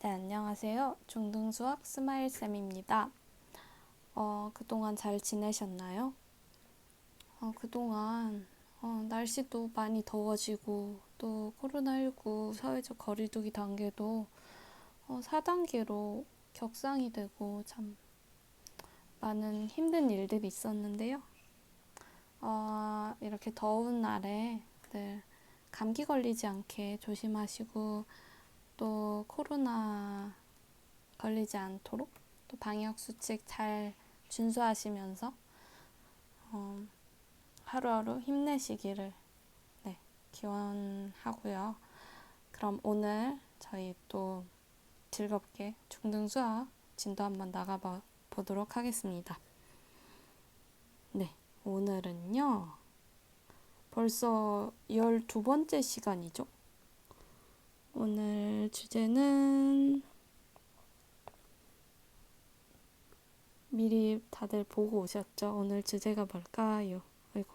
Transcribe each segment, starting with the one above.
네, 안녕하세요. 중등수학 스마일쌤입니다. 그동안 잘 지내셨나요? 그동안 날씨도 많이 더워지고 또 코로나19 사회적 거리두기 단계도 4단계로 격상이 되고 참 많은 힘든 일들이 있었는데요. 이렇게 더운 날에 늘 감기 걸리지 않게 조심하시고 또 코로나 걸리지 않도록 또 방역 수칙 잘 준수하시면서 하루하루 힘내시기를 기원하고요. 그럼 오늘 저희 또 즐겁게 중등수학 진도 한번 나가봐 보도록 하겠습니다. 네, 오늘은요. 벌써 12번째 시간이죠. 오늘 주제는 미리 다들 보고 오셨죠? 오늘 주제가 뭘까요? 아이고.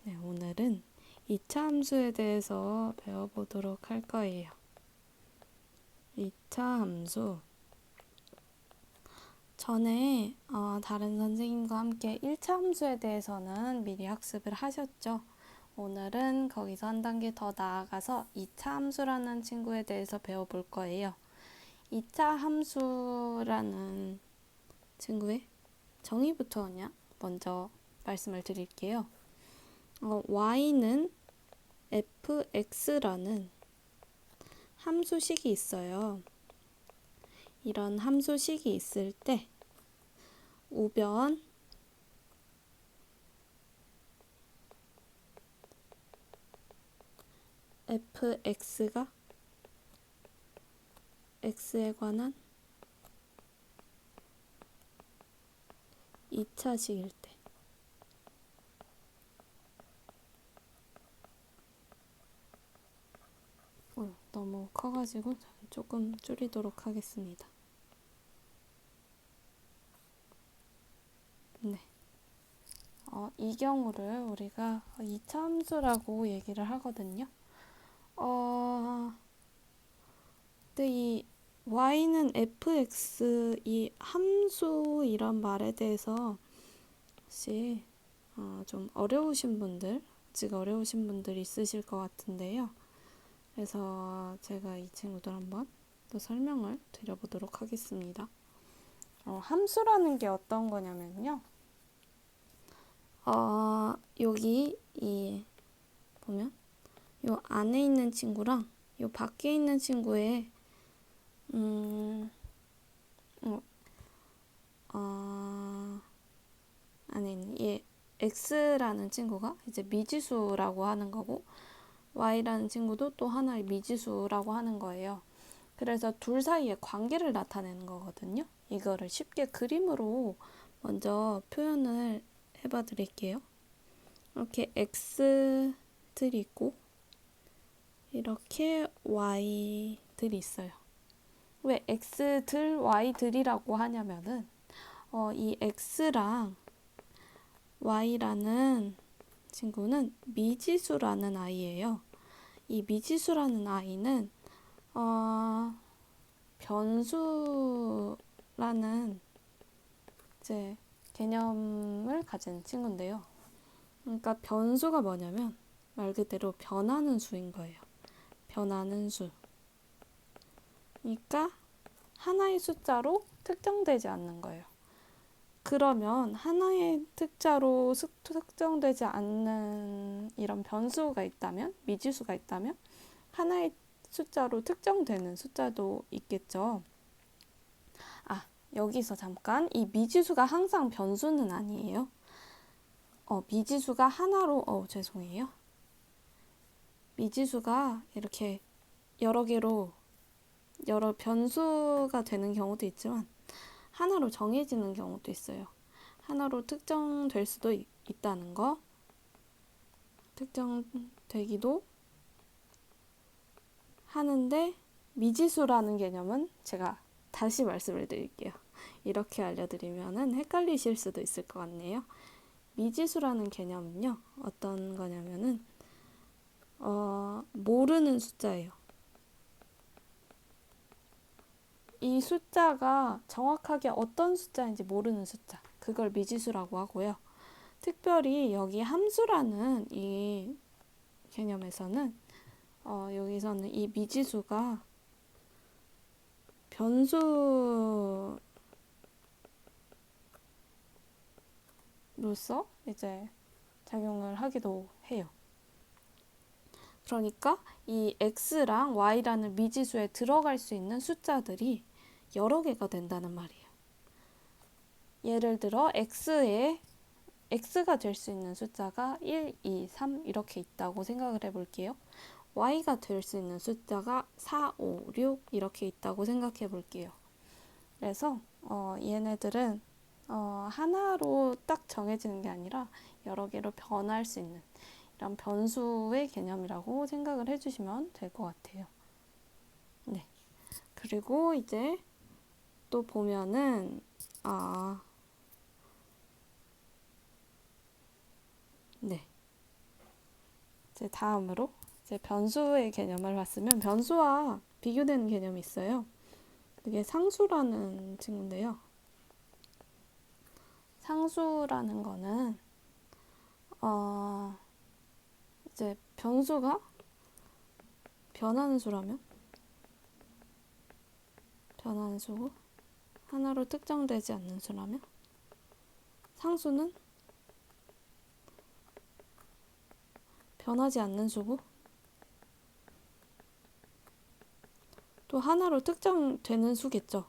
네, 오늘은 2차 함수에 대해서 배워보도록 할 거예요. 2차 함수. 전에 다른 선생님과 함께 1차 함수에 대해서는 미리 학습을 하셨죠? 오늘은 거기서 한 단계 더 나아가서 2차 함수라는 친구에 대해서 배워볼 거예요. 2차 함수라는 친구의 정의부터 그냥 먼저 말씀을 드릴게요. y는 fx라는 함수식이 있어요. 이런 함수식이 있을 때 우변 fx가 x에 관한 2차식일 때 너무 커가지고 조금 줄이도록 하겠습니다. 네. 이 경우를 우리가 2차 함수라고 얘기를 하거든요. 근데 이 y는 fx 이 함수 이런 말에 대해서 혹시 좀 어려우신 분들, 아직 어려우신 분들이 있으실 것 같은데요. 그래서 제가 이 친구들 한번 또 설명을 드려보도록 하겠습니다. 함수라는 게 어떤 거냐면요. 여기 보면 요 안에 있는 친구랑 요 밖에 있는 친구의 안에 있는 얘 x라는 친구가 이제 미지수라고 하는 거고 y라는 친구도 또 하나의 미지수라고 하는 거예요. 그래서 둘 사이의 관계를 나타내는 거거든요. 이거를 쉽게 그림으로 먼저 표현을 해봐 드릴게요. 이렇게 x들이 있고 이렇게 y들이 있어요. 왜 x들, y들이라고 하냐면은 이 x랑 y라는 친구는 미지수라는 아이예요. 이 미지수라는 아이는 변수라는 이제 개념을 가진 친구인데요. 그러니까 변수가 뭐냐면 말 그대로 변하는 수인 거예요. 변하는 수. 그러니까 하나의 숫자로 특정되지 않는 거예요. 그러면 하나의 숫자로 특정되지 않는 이런 변수가 있다면, 미지수가 있다면 하나의 숫자로 특정되는 숫자도 있겠죠. 여기서 잠깐 이 미지수가 항상 변수는 아니에요. 미지수가 하나로 죄송해요. 미지수가 이렇게 여러 개로 여러 변수가 되는 경우도 있지만 하나로 정해지는 경우도 있어요. 하나로 특정될 수도 있다는 거. 특정되기도 하는데 미지수라는 개념은 제가 다시 말씀을 드릴게요. 이렇게 알려드리면은 헷갈리실 수도 있을 것 같네요. 미지수라는 개념은요. 어떤 거냐면은 모르는 숫자예요. 이 숫자가 정확하게 어떤 숫자인지 모르는 숫자, 그걸 미지수라고 하고요. 특별히 여기 함수라는 이 개념에서는 여기서는 이 미지수가 변수로서 이제 작용을 하기도 해요. 그러니까 이 x랑 y라는 미지수에 들어갈 수 있는 숫자들이 여러 개가 된다는 말이에요. 예를 들어 x가 될 수 있는 숫자가 1, 2, 3 이렇게 있다고 생각을 해볼게요. y가 될 수 있는 숫자가 4, 5, 6 이렇게 있다고 생각해 볼게요. 그래서 얘네들은 하나로 딱 정해지는 게 아니라 여러 개로 변할 수 있는 이런 변수의 개념이라고 생각을 해주시면 될 것 같아요. 네. 그리고 이제 또 보면은 네. 이제 다음으로 이제 변수의 개념을 봤으면 변수와 비교되는 개념이 있어요. 그게 상수라는 친구인데요. 상수라는 거는 이제 변수가 변하는 수라면 변하는 수고 하나로 특정되지 않는 수라면 상수는 변하지 않는 수고 또 하나로 특정되는 수겠죠.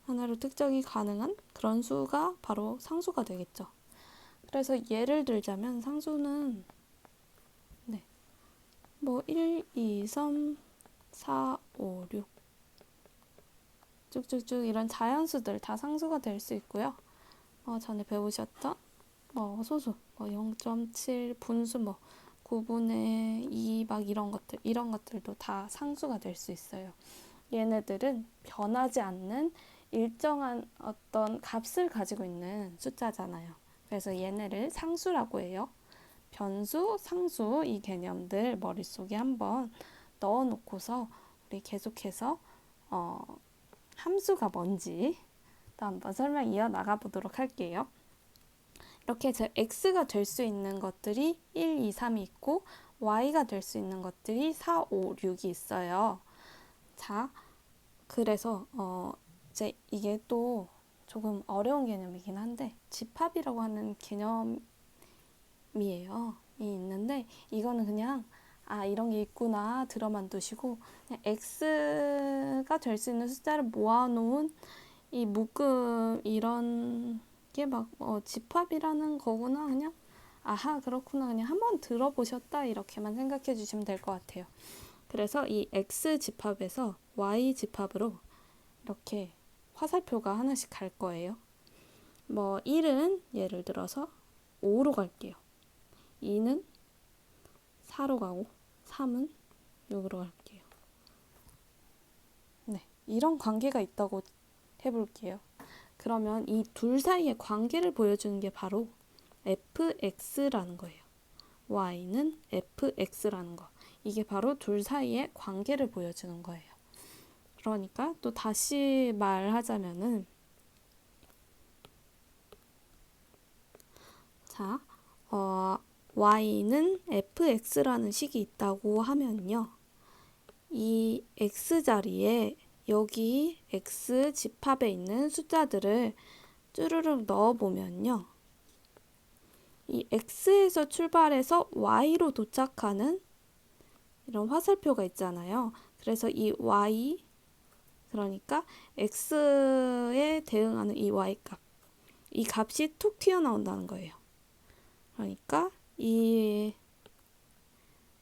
하나로 특정이 가능한 그런 수가 바로 상수가 되겠죠. 그래서 예를 들자면 상수는 1, 2, 3, 4, 5, 6 쭉쭉쭉 이런 자연수들 다 상수가 될 수 있고요. 전에 배우셨던 소수 0.7 분수 9분의 2 막 이런 것들도 다 상수가 될 수 있어요. 얘네들은 변하지 않는 일정한 어떤 값을 가지고 있는 숫자잖아요. 그래서 얘네를 상수라고 해요. 변수, 상수 이 개념들 머릿속에 한번 넣어놓고서 우리 계속해서 함수가 뭔지 또 한번 설명 이어나가 보도록 할게요. 이렇게 x가 될 수 있는 것들이 1, 2, 3이 있고 y가 될 수 있는 것들이 4, 5, 6이 있어요. 자, 그래서 이제 이게 또 조금 어려운 개념이긴 한데 집합이라고 하는 개념이에요. 이 있는데 이거는 그냥 이런 게 있구나 들어만 두시고 그냥 x가 될 수 있는 숫자를 모아놓은 이 묶음 이런 게 막 집합이라는 거구나 그냥 그렇구나 그냥 한번 들어보셨다 이렇게만 생각해 주시면 될 것 같아요. 그래서 이 x 집합에서 y 집합으로 이렇게 화살표가 하나씩 갈 거예요. 1은 예를 들어서 5로 갈게요. 2는 4로 가고 3은 6으로 갈게요. 네, 이런 관계가 있다고 해볼게요. 그러면 이 둘 사이의 관계를 보여주는 게 바로 fx라는 거예요. y는 fx라는 거. 이게 바로 둘 사이의 관계를 보여주는 거예요. 그러니까 또 다시 말하자면은 자, y는 fx라는 식이 있다고 하면요. 이 x자리에 여기 x 집합에 있는 숫자들을 쭈르륵 넣어보면요. 이 x에서 출발해서 y로 도착하는 이런 화살표가 있잖아요. 그래서 이 y, 그러니까 x에 대응하는 이 y값, 이 값이 툭 튀어나온다는 거예요. 그러니까 이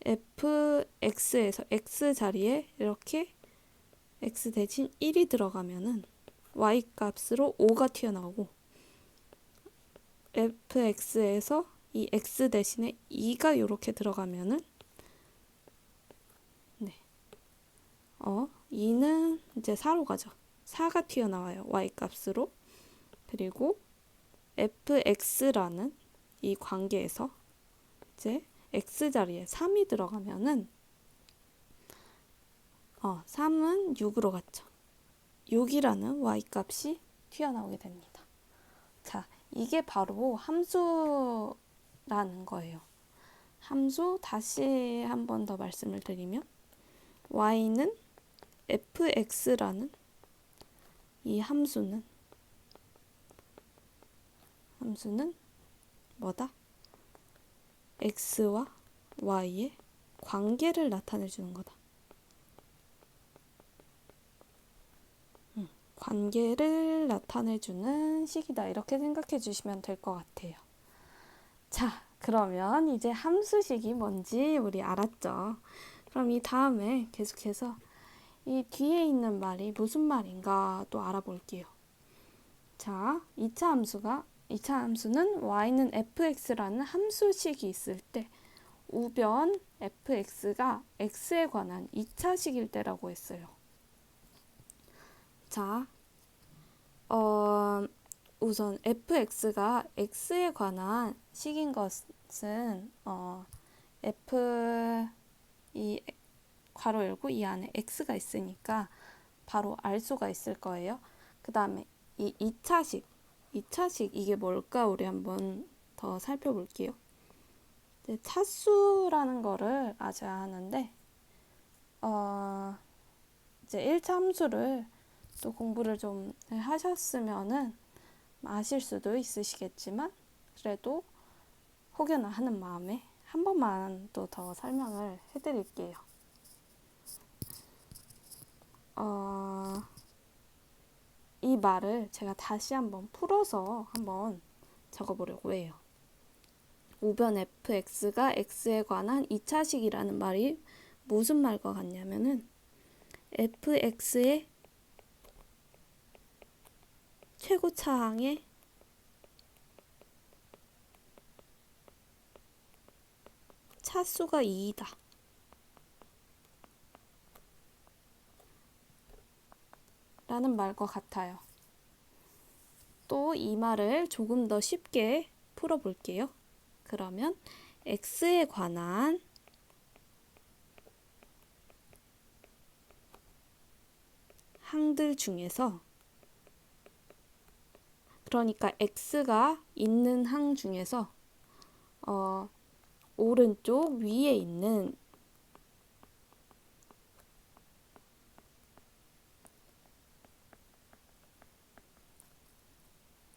fx에서 x자리에 이렇게 x 대신 1이 들어가면은 y값으로 5가 튀어나오고 fx에서 이 x 대신에 2가 이렇게 들어가면은 2는 이제 4로 가죠. 4가 튀어나와요. y값으로. 그리고 fx라는 이 관계에서 이제 x자리에 3이 들어가면은 3은 6으로 갔죠. 6이라는 y값이 튀어나오게 됩니다. 자, 이게 바로 함수라는 거예요. 함수 다시 한 번 더 말씀을 드리면 y는 fx라는 이 함수는 뭐다? x와 y의 관계를 나타내 주는 거다. 관계를 나타내 주는 식이다. 이렇게 생각해 주시면 될 것 같아요. 자, 그러면 이제 함수식이 뭔지 우리 알았죠? 그럼 이 다음에 계속해서 이 뒤에 있는 말이 무슨 말인가 또 알아볼게요. 자, 2차 함수는 y는 fx라는 함수식이 있을 때 우변 fx가 x에 관한 2차식일 때라고 했어요. 자, 우선 fx가 x에 관한 식인 것은 f 이 괄호 열고 이 안에 x가 있으니까 바로 알 수가 있을 거예요. 그 다음에 이 2차식 이게 뭘까 우리 한번 더 살펴볼게요. 차수라는 거를 아셔야 하는데 이제 1차 함수를 또 공부를 좀 하셨으면은 아실 수도 있으시겠지만 그래도 혹여나 하는 마음에 한 번만 또 더 설명을 해드릴게요. 이 말을 제가 다시 한번 풀어서 한번 적어보려고 해요. 우변 fx가 x에 관한 2차식이라는 말이 무슨 말과 같냐면은 fx의 최고차항의 차수가 2이다. 라는 말과 같아요. 또 이 말을 조금 더 쉽게 풀어볼게요. 그러면 x에 관한 항들 중에서 그러니까 x가 있는 항 중에서 오른쪽 위에 있는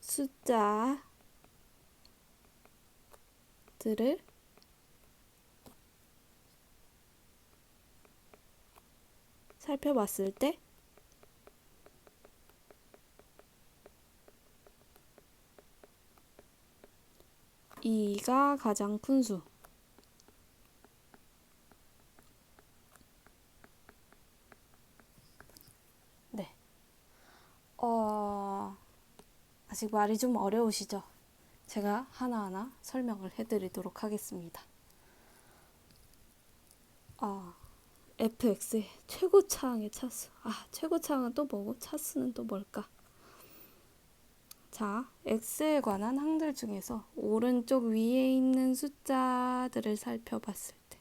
숫자들을 살펴봤을 때 이가 가장 큰 수. 네. 아직 말이 좀 어려우시죠? 제가 하나하나 설명을 해드리도록 하겠습니다. fx의 최고차항의 차수. 최고차항은 또 뭐고 차수는 또 뭘까? 자, x에 관한 항들 중에서 오른쪽 위에 있는 숫자들을 살펴봤을 때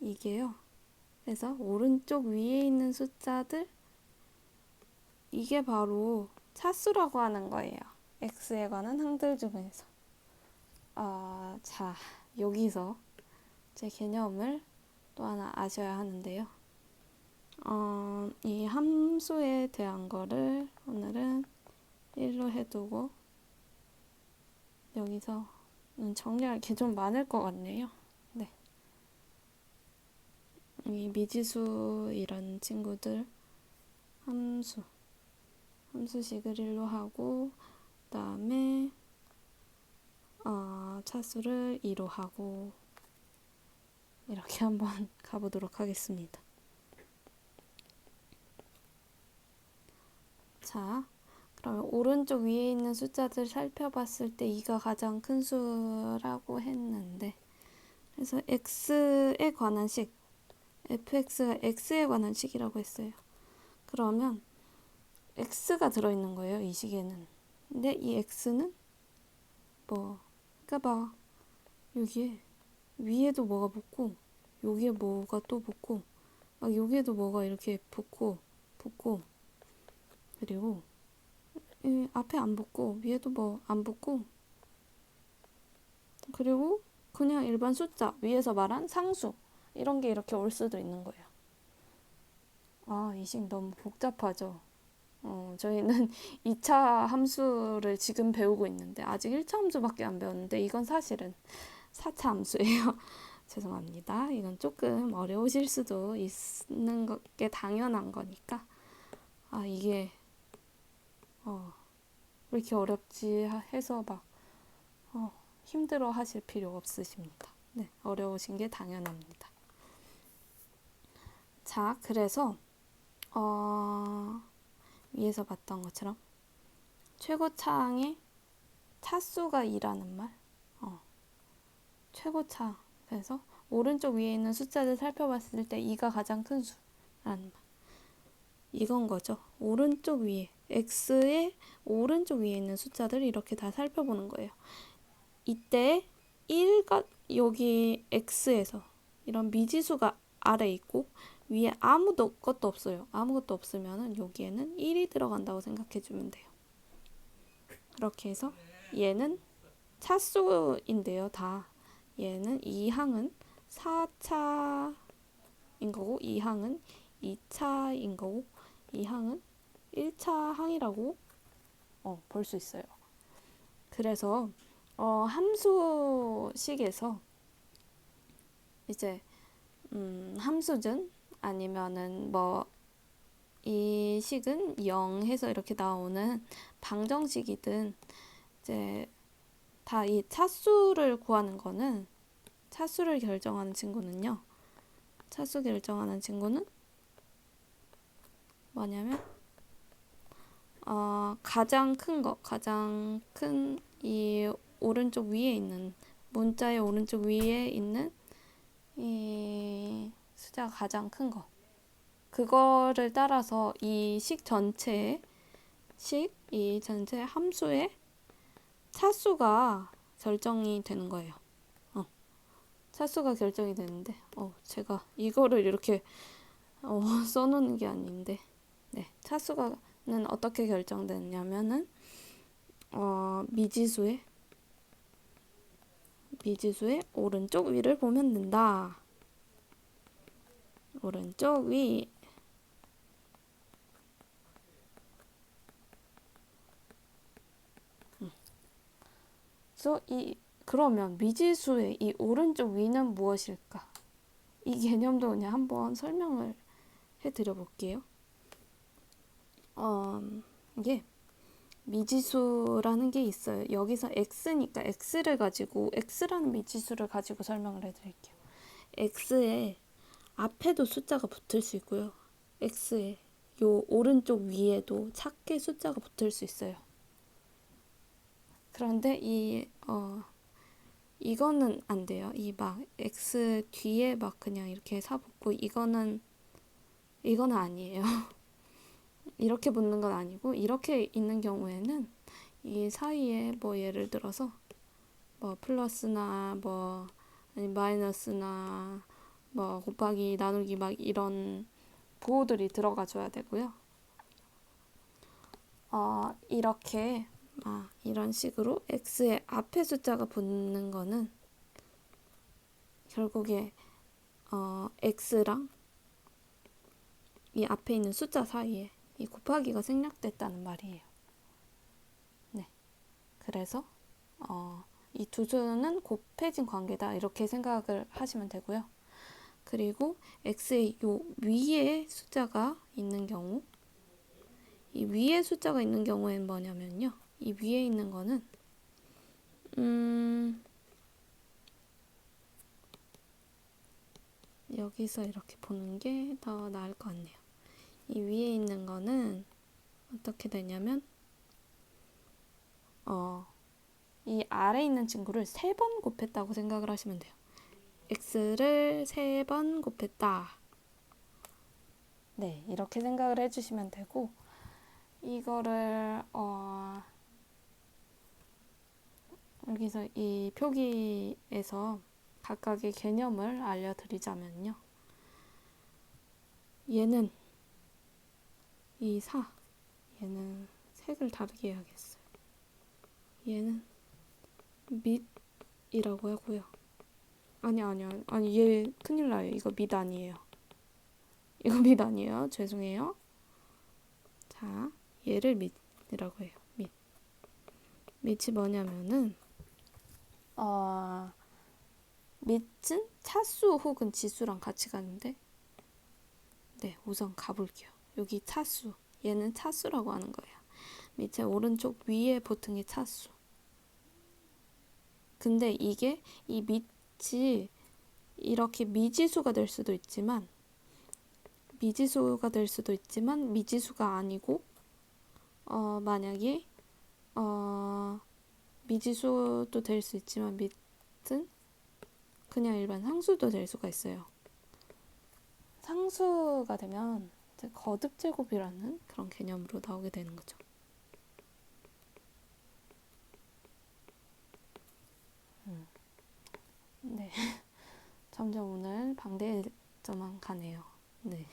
이게요. 그래서 오른쪽 위에 있는 숫자들 이게 바로 차수라고 하는 거예요. x에 관한 항들 중에서. 자, 여기서 제 개념을 또 하나 아셔야 하는데요. 이 함수에 대한 거를 오늘은 1로 해두고 여기서는 정리할 게 좀 많을 것 같네요. 네. 이 미지수 이런 친구들 함수식을 1로 하고 그 다음에 차수를 2로 하고 이렇게 한번 가보도록 하겠습니다. 자, 그러면 오른쪽 위에 있는 숫자들 살펴봤을 때 2가 가장 큰 수라고 했는데 그래서 x에 관한 식 fx가 x에 관한 식이라고 했어요. 그러면 x가 들어있는 거예요. 이 식에는. 근데 이 x는 그러니까 봐. 여기에 위에도 뭐가 붙고 여기에 뭐가 또 붙고 막 여기에도 뭐가 이렇게 붙고 그리고 이 앞에 안 붙고 위에도 뭐 안 붙고 그리고 그냥 일반 숫자 위에서 말한 상수 이런 게 이렇게 올 수도 있는 거예요. 아, 이 식 너무 복잡하죠. 저희는 2차 함수를 지금 배우고 있는데 아직 1차 함수밖에 안 배웠는데 이건 사실은 4차 함수예요. 죄송합니다. 이건 조금 어려우실 수도 있는 게 당연한 거니까. 아, 이게 왜 이렇게 어렵지 해서 막 힘들어 하실 필요 없으십니다. 네, 어려우신 게 당연합니다. 자, 그래서 위에서 봤던 것처럼 최고차항의 차수가 2라는 말. 최고차. 그래서 오른쪽 위에 있는 숫자를 살펴봤을 때 2가 가장 큰 수라는 말. 이건 거죠. 오른쪽 위에 x의 오른쪽 위에 있는 숫자들 이렇게 다 살펴보는 거예요. 이때 1가 여기 x에서 이런 미지수가 아래 있고 위에 아무것도 없어요. 아무것도 없으면 여기에는 1이 들어간다고 생각해 주면 돼요. 그렇게 해서 얘는 차수인데요. 다 얘는 이 항은 4차인 거고 이 항은 2차인 거고 이 항은 1차 항이라고 볼 수 있어요. 그래서 함수식에서 이제 함수든 아니면은 뭐 이 식은 0 해서 이렇게 나오는 방정식이든 이제 다 이 차수를 구하는 거는 차수를 결정하는 친구는요. 차수 결정하는 친구는 뭐냐면 가장 큰 거, 가장 큰 이 오른쪽 위에 있는 문자의 오른쪽 위에 있는 이 숫자가 가장 큰 거. 그거를 따라서 이 전체 함수의 차수가 결정이 되는 거예요. 차수가 결정이 되는데, 제가 이거를 이렇게 써놓는 게 아닌데, 네, 차수가는 어떻게 결정되냐면은 미지수의 오른쪽 위를 보면 된다. 오른쪽 위. 그래서 그러면 미지수의 이 오른쪽 위는 무엇일까? 이 개념도 그냥 한번 설명을 해드려 볼게요. 이게 미지수라는 게 있어요. 여기서 x니까 x라는 미지수를 가지고 설명을 해드릴게요. x에 앞에도 숫자가 붙을 수 있고요. x에 요 오른쪽 위에도 작게 숫자가 붙을 수 있어요. 그런데 이거는 안 돼요. 이 막 x 뒤에 막 그냥 이렇게 사붙고 이거는 아니에요. 이렇게 붙는 건 아니고 이렇게 있는 경우에는 이 사이에 뭐 예를 들어서 뭐 플러스나 뭐 아니 마이너스나 뭐 곱하기 나누기 막 이런 보호들이 들어가 줘야 되고요. 이렇게 이런 식으로 x의 앞에 숫자가 붙는 거는 결국에 x랑 이 앞에 있는 숫자 사이에 이 곱하기가 생략됐다는 말이에요. 네. 그래서 이 두 수는 곱해진 관계다 이렇게 생각을 하시면 되고요. 그리고 x의 요 위에 숫자가 있는 경우 이 위에 숫자가 있는 경우에는 뭐냐면요. 이 위에 있는 거는 여기서 이렇게 보는 게 더 나을 것 같네요. 이 위에 있는 거는 어떻게 되냐면 이 아래 있는 친구를 3번 곱했다고 생각을 하시면 돼요. x를 3번 곱했다. 네, 이렇게 생각을 해주시면 되고 이거를 여기서 이 표기에서 각각의 개념을 알려드리자면요. 얘는 이 4, 얘는 색을 다르게 해야겠어요. 얘는 밑이라고 하고요. 아니 얘 큰일 나요. 이거 밑 아니에요. 이거 밑 아니에요. 죄송해요. 자, 얘를 밑이라고 해요. 밑이 뭐냐면은 밑은 차수 혹은 지수랑 같이 가는데, 네, 우선 가볼게요. 여기 차수, 얘는 차수라고 하는 거예요. 밑에 오른쪽 위에 붙은 게 차수. 근데 이게 이 밑이 이렇게 미지수가 될 수도 있지만 미지수가 아니고 만약에 미지수도 될 수 있지만 밑은 그냥 일반 상수도 될 수가 있어요. 상수가 되면 이제 거듭제곱이라는 그런 개념으로 나오게 되는 거죠. 네. 점점 오늘 방대점만 가네요. 네.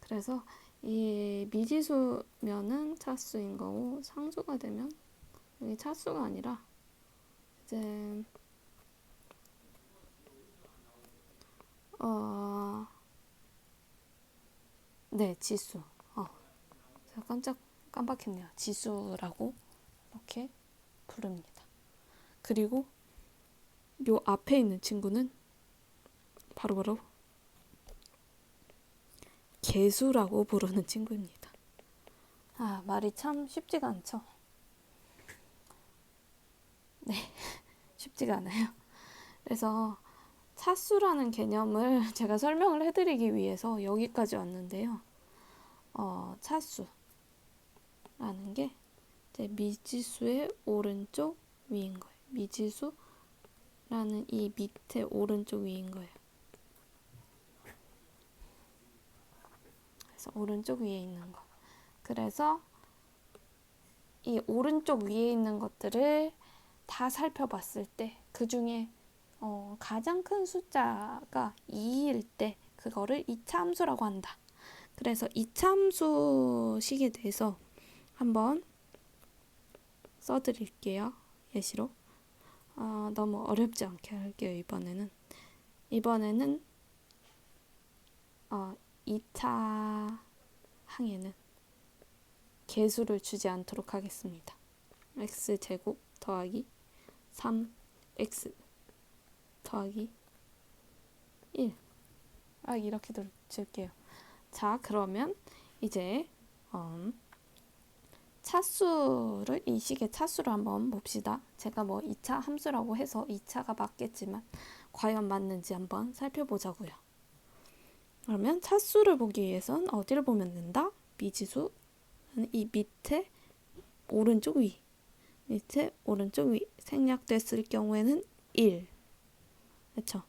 그래서 이 미지수면은 차수인 거고, 상수가 되면 여기 차수가 아니라 이제 네, 지수. 제가 깜빡했네요. 지수라고 이렇게 부릅니다. 그리고 요 앞에 있는 친구는 바로 개수라고 부르는 친구입니다. 말이 참 쉽지가 않죠. 네, 쉽지가 않아요. 그래서 차수라는 개념을 제가 설명을 해드리기 위해서 여기까지 왔는데요. 차수라는 게 이제 미지수의 오른쪽 위인 거예요. 미지수라는 이 밑에 오른쪽 위인 거예요. 그래서 오른쪽 위에 있는 거. 그래서 이 오른쪽 위에 있는 것들을 다 살펴봤을 때 그 중에 가장 큰 숫자가 2일 때 그거를 이차함수라고 한다. 그래서 이차함수식에 대해서 한번 써드릴게요. 예시로. 너무 어렵지 않게 할게요. 이번에는 2차 항에는 개수를 주지 않도록 하겠습니다. x제곱 더하기 3x 더하기 1 이렇게 줄게요. 자, 그러면 이제 차수를, 이 식의 차수를 한번 봅시다. 제가 뭐 2차 함수라고 해서 2차가 맞겠지만 과연 맞는지 한번 살펴보자고요. 그러면 차수를 보기 위해선 어디를 보면 된다? 미지수, 이 밑에 오른쪽 위, 생략됐을 경우에는 1. 그렇죠?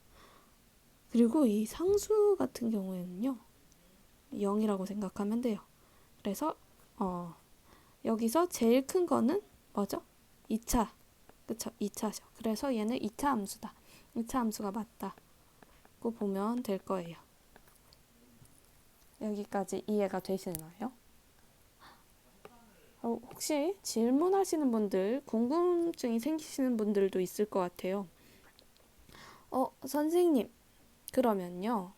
그리고 이 상수 같은 경우에는요, 0이라고 생각하면 돼요. 그래서 여기서 제일 큰 거는 뭐죠? 2차. 그쵸? 2차죠. 그래서 얘는 2차 함수다. 2차 함수가 맞다고 보면 될 거예요. 여기까지 이해가 되시나요? 혹시 질문하시는 분들, 궁금증이 생기시는 분들도 있을 것 같아요. 선생님, 그러면요,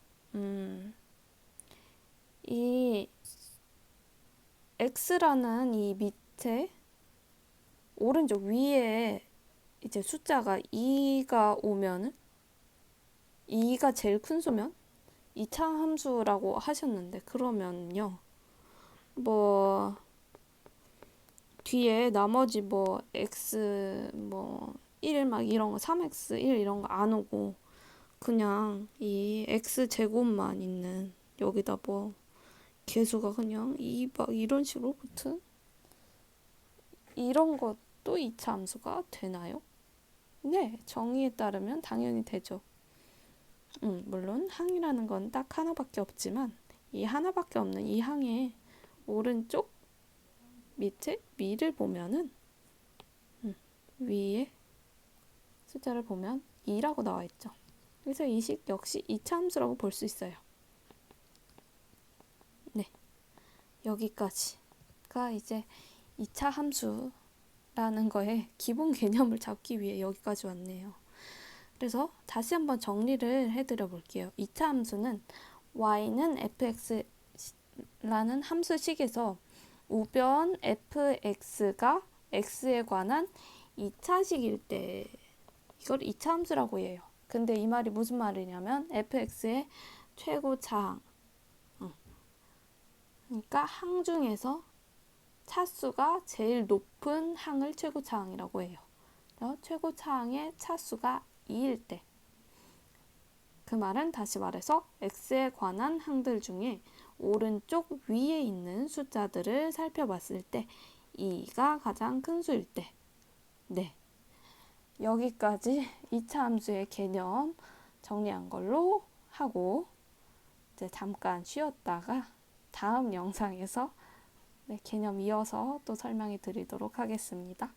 이 x라는 이 밑에 오른쪽 위에 이제 숫자가 2가 오면은 2가 제일 큰 수면 2차 함수라고 하셨는데, 그러면요, 뭐 뒤에 나머지 뭐 x 뭐 1 막 이런 거 3x 1 이런 거 안 오고 그냥 이 x 제곱만 있는, 여기다 뭐 개수가 그냥 2 막 이런 식으로 붙은 이런 것도 2차 함수가 되나요? 네, 정의에 따르면 당연히 되죠. 물론 항이라는 건 딱 하나밖에 없지만 이 하나밖에 없는 이 항의 오른쪽 밑에 위를 보면은 위에 숫자를 보면 2라고 나와 있죠. 그래서 이 식 역시 2차 함수라고 볼 수 있어요. 여기까지가 이제 2차 함수라는 거에 기본 개념을 잡기 위해 여기까지 왔네요. 그래서 다시 한번 정리를 해드려 볼게요. 2차 함수는 y는 fx라는 함수식에서 우변 fx가 x에 관한 2차식일 때 이걸 2차 함수라고 해요. 근데 이 말이 무슨 말이냐면 fx의 최고차항, 그러니까 항 중에서 차수가 제일 높은 항을 최고차항이라고 해요. 최고차항의 차수가 2일 때, 그 말은 다시 말해서 x에 관한 항들 중에 오른쪽 위에 있는 숫자들을 살펴봤을 때 2가 가장 큰 수일 때. 네, 여기까지 2차 함수의 개념 정리한 걸로 하고 이제 잠깐 쉬었다가 다음 영상에서 개념 이어서 또 설명해 드리도록 하겠습니다.